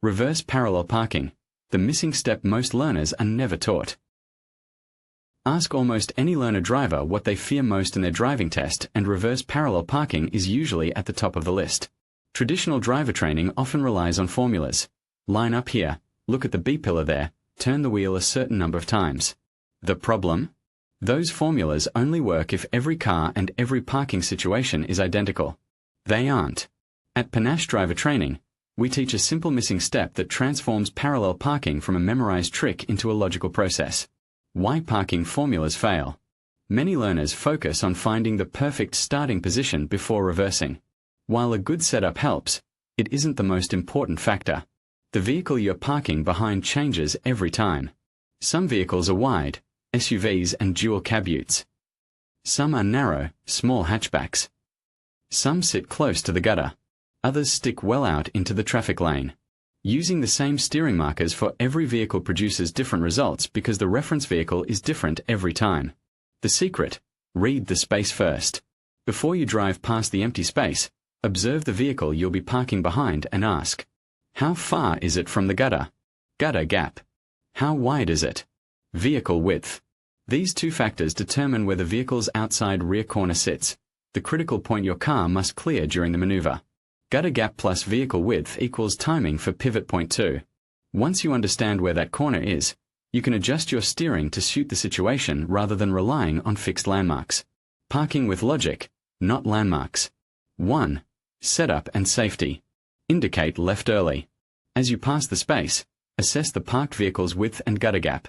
Reverse parallel parking, the missing step most learners are never taught. Ask almost any learner driver what they fear most in their driving test, and reverse parallel parking is usually at the top of the list. Traditional driver training often relies on formulas. Line up here, look at the B-pillar there, turn the wheel a certain number of times. The problem? Those formulas only work if every car and every parking situation is identical. They aren't. At Panache Driver Training, we teach a simple missing step that transforms parallel parking from a memorized trick into a logical process. Why parking formulas fail. Many learners focus on finding the perfect starting position before reversing. While a good setup helps, it isn't the most important factor. The vehicle you're parking behind changes every time. Some vehicles are wide, SUVs and dual cab utes. Some are narrow, small hatchbacks. Some sit close to the gutter. Others stick well out into the traffic lane. Using the same steering markers for every vehicle produces different results because the reference vehicle is different every time. The secret: read the space first. Before you drive past the empty space, observe the vehicle you'll be parking behind and ask, how far is it from the gutter? Gutter gap. How wide is it? Vehicle width. These two factors determine where the vehicle's outside rear corner sits, the critical point your car must clear during the maneuver. Gutter gap plus vehicle width equals timing for pivot point 2. Once you understand where that corner is, you can adjust your steering to suit the situation rather than relying on fixed landmarks. Parking with logic, not landmarks. 1. Setup and safety. Indicate left early. As you pass the space, assess the parked vehicle's width and gutter gap.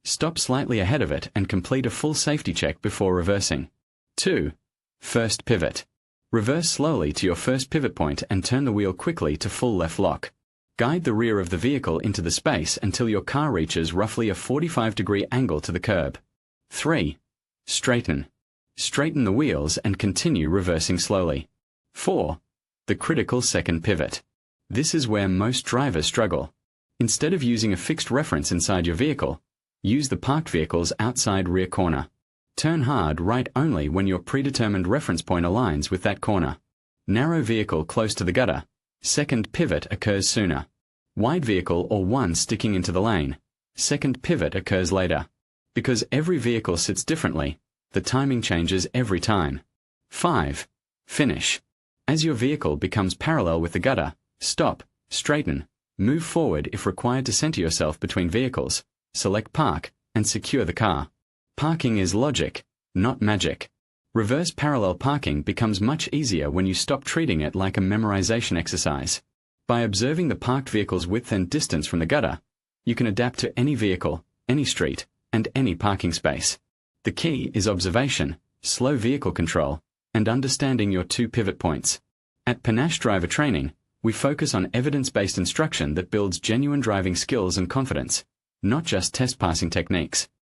Stop slightly ahead of it and complete a full safety check before reversing. 2. First pivot. Reverse slowly to your first pivot point and turn the wheel quickly to full left lock. Guide the rear of the vehicle into the space until your car reaches roughly a 45-degree angle to the curb. 3. Straighten. Straighten the wheels and continue reversing slowly. 4. The critical second pivot. This is where most drivers struggle. Instead of using a fixed reference inside your vehicle, use the parked vehicle's outside rear corner. Turn hard right only when your predetermined reference point aligns with that corner. Narrow vehicle close to the gutter, second pivot occurs sooner. Wide vehicle or one sticking into the lane, second pivot occurs later. Because every vehicle sits differently, the timing changes every time. 5. Finish. As your vehicle becomes parallel with the gutter, stop, straighten, move forward if required to center yourself between vehicles, select park, and secure the car. Parking is logic, not magic. Reverse parallel parking becomes much easier when you stop treating it like a memorization exercise. By observing the parked vehicle's width and distance from the gutter, you can adapt to any vehicle, any street, and any parking space. The key is observation, slow vehicle control, and understanding your 2 pivot points. At Panache Driver Training, we focus on evidence-based instruction that builds genuine driving skills and confidence, not just test passing techniques.